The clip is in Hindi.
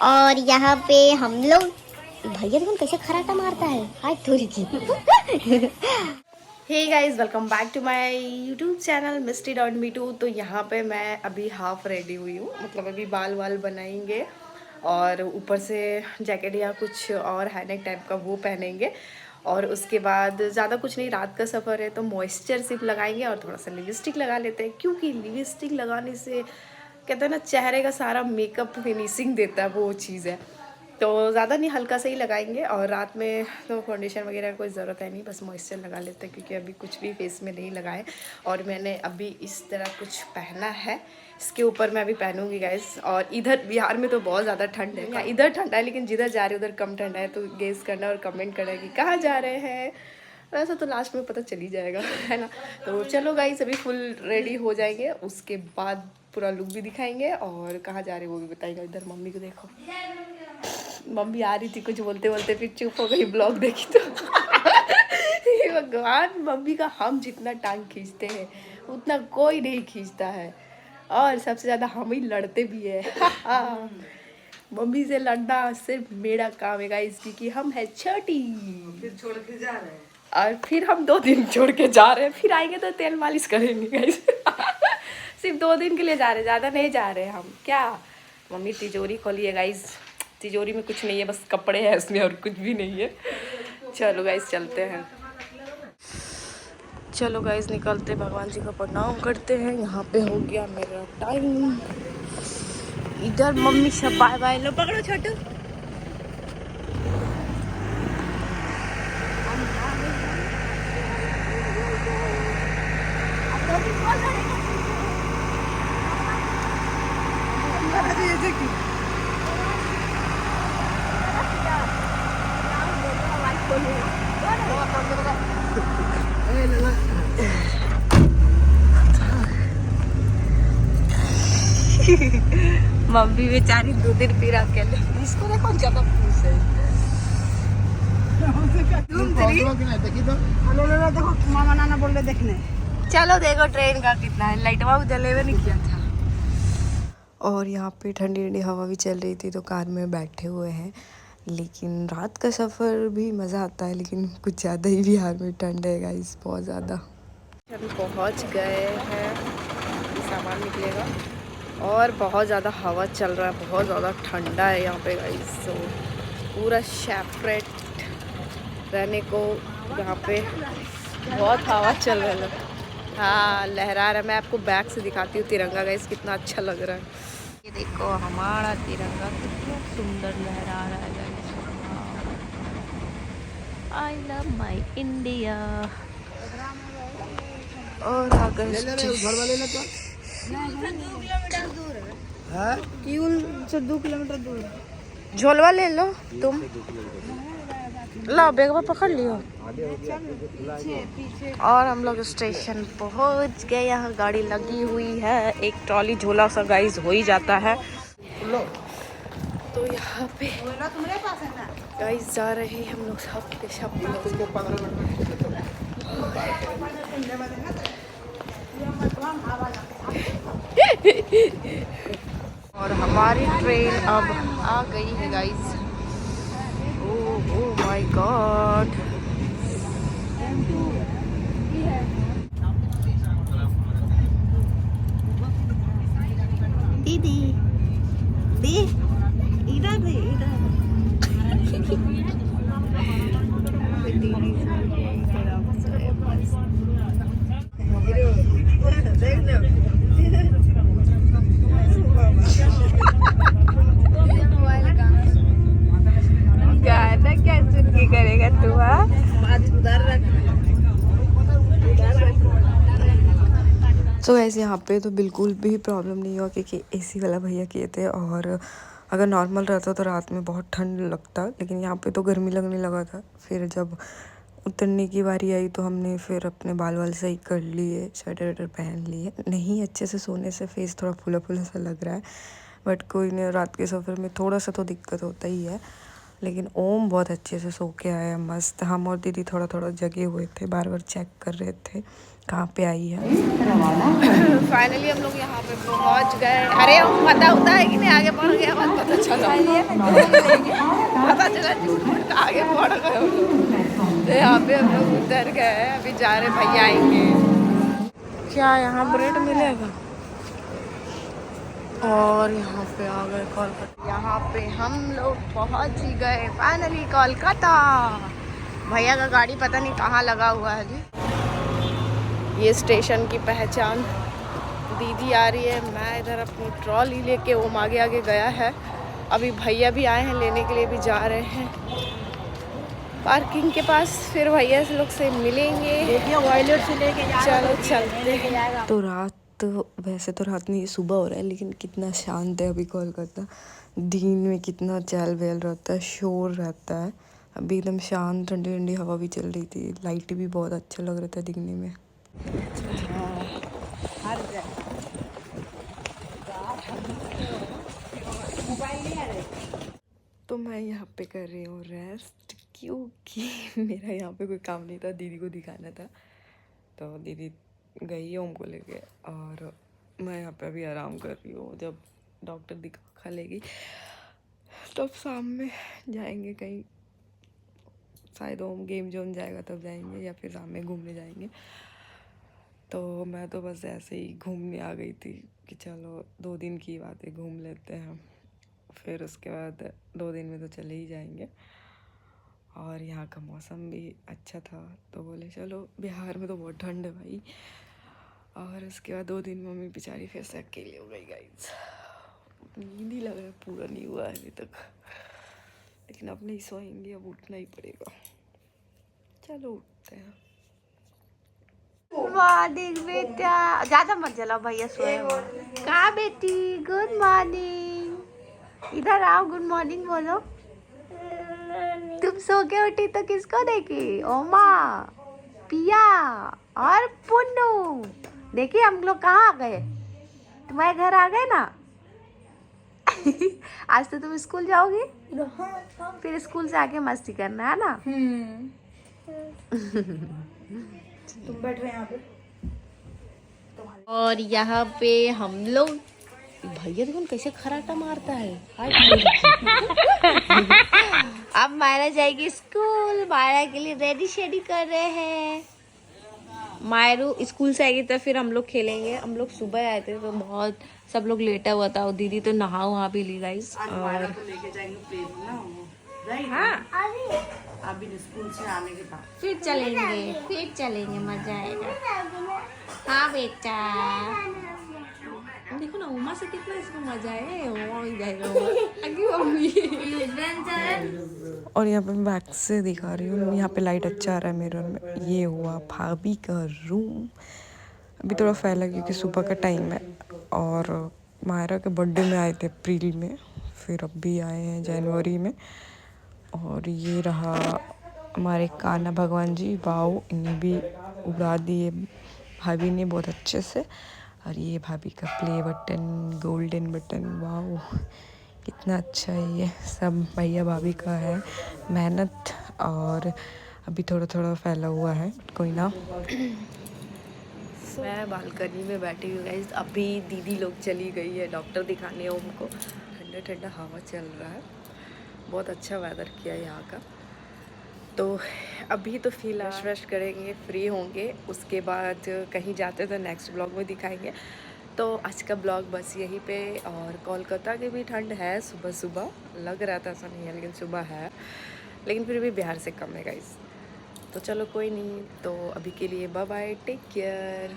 और यहाँ पे हम लोग, भैया देखो कैसे खराटा मारता है, हाय थोड़ी की। Hey guys, welcome back to my YouTube channel Misty dot me too. तो यहाँ पे मैं अभी हाफ रेडी हुई हूँ, मतलब अभी बाल वाल बनाएंगे और ऊपर से जैकेट या कुछ और हैनेक टाइप का वो पहनेंगे। और उसके बाद ज़्यादा कुछ नहीं, रात का सफ़र है तो मॉइस्चर सिर्फ लगाएंगे और थोड़ा सा लिपस्टिक लगा लेते हैं, क्योंकि लिपस्टिक लगाने से कहते हैं ना चेहरे का सारा मेकअप फिनिशिंग देता है, वो चीज़ है। तो ज़्यादा नहीं, हल्का से ही लगाएंगे। और रात में तो फाउंडेशन वगैरह कोई ज़रूरत है नहीं, बस मॉइस्चर लगा लेते हैं, क्योंकि अभी कुछ भी फेस में नहीं लगाए। और मैंने अभी इस तरह कुछ पहना है, इसके ऊपर मैं अभी पहनूंगी गाइस। और इधर बिहार में तो बहुत ज़्यादा ठंड है, इधर ठंडा है लेकिन जिधर जा रहे हैं उधर कम ठंडा है। तो गेस करना और कमेंट करना कि कहाँ जा रहे हैं, वैसा तो लास्ट में पता चल ही जाएगा, है ना। तो चलो गाइस, अभी फुल रेडी हो जाएंगे, उसके बाद पूरा लुक भी दिखाएंगे और कहाँ जा रहे हैं वो भी बताएंगे। इधर मम्मी को देखो, मम्मी आ रही थी कुछ बोलते बोलते, फिर चुप हो गई, ब्लॉग देखी तो। हे भगवान, मम्मी का हम जितना टांग खींचते हैं उतना कोई नहीं खींचता है, और सबसे ज़्यादा हम ही लड़ते भी है। मम्मी से लड़ना सिर्फ मेरा काम है गाइस, क्योंकि हम है छोटी। फिर छोड़ के जा रहे हैं, और फिर हम 2 दिन छोड़ के जा रहे हैं, फिर आएंगे तो तेल मालिश करेंगे गाइस। सिर्फ 2 दिन के लिए जा रहे हैं, ज़्यादा नहीं जा रहे हैं हम। क्या मम्मी तिजोरी खोली है गाइस, तिजोरी में कुछ नहीं है, बस कपड़े हैं उसमें और कुछ भी नहीं है। चलो गाइस चलते हैं, चलो गाइस निकलते, भगवान जी का प्रणाम करते हैं। यहाँ पे हो गया मेरा टाइम। इधर मम्मी सब बाय बाय, लो पकड़ो छोटू। मम्मी बेचारी 2 दिन फिर अकेले, इसको देखो ज्यादा खुश है। देखो मामा नाना बोल रहे देखने। चलो देखो ट्रेन का कितना है, लाइटवा भी जले हुए नहीं किया था। और यहाँ पे ठंडी ठंडी हवा भी चल रही थी, तो कार में बैठे हुए हैं। लेकिन रात का सफ़र भी मज़ा आता है, लेकिन कुछ ज़्यादा ही बिहार में ठंड है गाइस, बहुत ज़्यादा। हम पहुँच गए हैं, सामान निकलेगा, और बहुत ज़्यादा हवा चल रहा है, बहुत ज़्यादा ठंडा है यहाँ पे गाइस। तो पूरा सेपरेट रहने को यहाँ पे बहुत हवा चल रहा है। हाँ लहरा रहा है, मैं आपको बैक से दिखाती हूँ तिरंगा गाइस, कितना अच्छा लग रहा है। ये देखो हमारा तिरंगा कितना सुंदर लहरा रहा है guys. I love my India. और अगस्त 2 किलोमीटर दूर। झोलवा ले लो तुम, ला बैगवा पकड़ लियो। और हम लोग स्टेशन पहुंच गए, यहाँ गाड़ी लगी हुई है, एक ट्रॉली झोला सा गाइस हो ही जाता है। तो यहाँ पे गाइस जा रहे हैं हम लोग सब के सब। और हमारी ट्रेन अब आ गई है गाइस। ओह माय गॉड, दीदी दी इधर दे इधर। गाना क्या सुन के करेगा तू? तो ऐसे यहाँ पे तो बिल्कुल भी प्रॉब्लम नहीं हुआ, क्योंकि एसी वाला भैया किए थे। और अगर नॉर्मल रहता तो रात में बहुत ठंड लगता, लेकिन यहाँ पे तो गर्मी लगने लगा था। फिर जब उतरने की बारी आई तो हमने फिर अपने बाल वाल सही कर लिए, स्वेटर वेटर पहन लिए। नहीं अच्छे से सोने से फेस थोड़ा फूला फूला सा लग रहा है, बट कोई नहीं, रात के सफ़र में थोड़ा सा तो दिक्कत होता ही है। लेकिन ओम बहुत अच्छे से सो के आया मस्त। हम और दीदी थोड़ा थोड़ा जगे हुए थे, बार बार चेक कर रहे थे कहाँ पे आई है। फाइनली हम लोग यहाँ पे पहुँच गए। अरे पता होता है कि नहीं, आगे बढ़ गया बात पता चला, पता चला आगे बढ़ गए हम लोग। तो यहाँ पे हम लोग उतर गए, अभी जा रहे, भैया आएंगे। क्या यहाँ ब्रेड मिलेगा? और यहाँ पे आ गए कोलकाता। यहाँ पे हम लोग पहुँच ही गए फाइनली कोलकाता। भैया का गाड़ी पता नहीं कहाँ लगा हुआ है जी। ये स्टेशन की पहचान, दीदी आ रही है, मैं इधर अपनी ट्रॉली लेके, वो आगे आगे गया है। अभी भैया भी आए हैं लेने के लिए, भी जा रहे हैं पार्किंग के पास, फिर भैया से लोग से मिलेंगे। चलो चलते हैं। तो रात, वैसे तो रात नहीं, सुबह हो रहा है, लेकिन कितना शांत है अभी कोलकाता। दिन में कितना चहल पहल रहता है, शोर रहता है। अभी एकदम शांत, ठंडी ठंडी हवा भी चल रही थी, लाइट भी बहुत अच्छा लग रहा था दिखने में। तो मैं यहाँ पे कर रही हूँ रेस्ट, क्योंकि मेरा यहाँ पे कोई काम नहीं था, दीदी को दिखाना था। तो दीदी गई है उनको लेके, और मैं यहाँ पे अभी आराम कर रही हूँ। जब डॉक्टर दिखा लेगी तब शाम में जाएंगे कहीं, शायद होम गेम जोन जाएगा तब जाएंगे, या फिर शाम में घूमने जाएंगे। तो मैं तो बस ऐसे ही घूमने आ गई थी कि चलो 2 दिन की बात है, घूम लेते हैं, फिर उसके बाद 2 दिन में तो चले ही जाएंगे। और यहाँ का मौसम भी अच्छा था, तो बोले चलो, बिहार में तो बहुत ठंड है भाई। और उसके बाद 2 दिन मम्मी बेचारी फिर से अकेली हो गई गाइस। नींद ही लग रहा है, पूरा नहीं हुआ है अभी तक, लेकिन अब नहीं सोएंगे, अब उठना ही पड़ेगा। चलो उठते हैं। मॉर्निंग बेटा, ज़्यादा मत जलाओ, भैया सोए। कहाँ बेटी, गुड मॉर्निंग, इधर आओ, गुड मॉर्निंग बोलो। तुम सो के उठी तो किसको देखी? ओमा, पिया और पुन्नू। देखिए हम लोग कहाँ आ गए, तुम्हारे घर आ गए ना। आज तो तुम स्कूल जाओगी, फिर स्कूल से आके मस्ती करना है ना। तुम बैठ रहे यहाँ पे। और यहाँ पे हम लोग, भैया देखो कैसे खराटा मारता है। अब मायरा जाएगी स्कूल, मायरा के लिए रेडी शेडी कर रहे हैं। मायरू स्कूल से आएगी तो फिर हम लोग खेलेंगे। हम लोग सुबह आए थे तो बहुत सब लोग लेटा हुआ था, और दीदी तो नहा वहा भी ली गाइस। और लेके जाएंगे प्ले ना, हाँ अभी स्कूल से आने के बाद फिर चलेंगे, मजा आएगा। हाँ बेटा, देखो ना उमा से कितना इसको मजा है। और यहाँ पे मैं बैक से दिखा रही हूँ, यहाँ पे लाइट अच्छा आ रहा है मिरर में। ये हुआ भाभी का रूम, अभी थोड़ा फैला क्योंकि सुबह का टाइम है। और मायरा के बर्थडे में आए थे अप्रैल में, फिर अब भी आए हैं जनवरी में। और ये रहा हमारे कान्हा भगवान जी, वाओ, इन्हें भी उड़ा दिए भाभी ने बहुत अच्छे से। और ये भाभी का play button, golden button, wow कितना अच्छा है। ये सब भैया भाभी का है मेहनत, और अभी थोड़ा थोड़ा फैला हुआ है, कोई ना। मैं बालकनी में बैठी हुई गाइस, अभी दीदी लोग चली गई है डॉक्टर दिखाने उनको। ठंडा ठंडा हवा चल रहा है, बहुत अच्छा वेदर किया यहाँ का। तो अभी तो फिलहाल रेस्ट करेंगे, फ्री होंगे, उसके बाद कहीं जाते तो नेक्स्ट ब्लॉग में दिखाएंगे। तो आज का ब्लॉग बस यहीं पे। और कोलकाता की भी ठंड है, सुबह सुबह लग रहा था ऐसा नहीं है, लेकिन सुबह है, लेकिन फिर भी बिहार से कम है गाइस। तो चलो कोई नहीं, तो अभी के लिए बाय बाय, टेक केयर।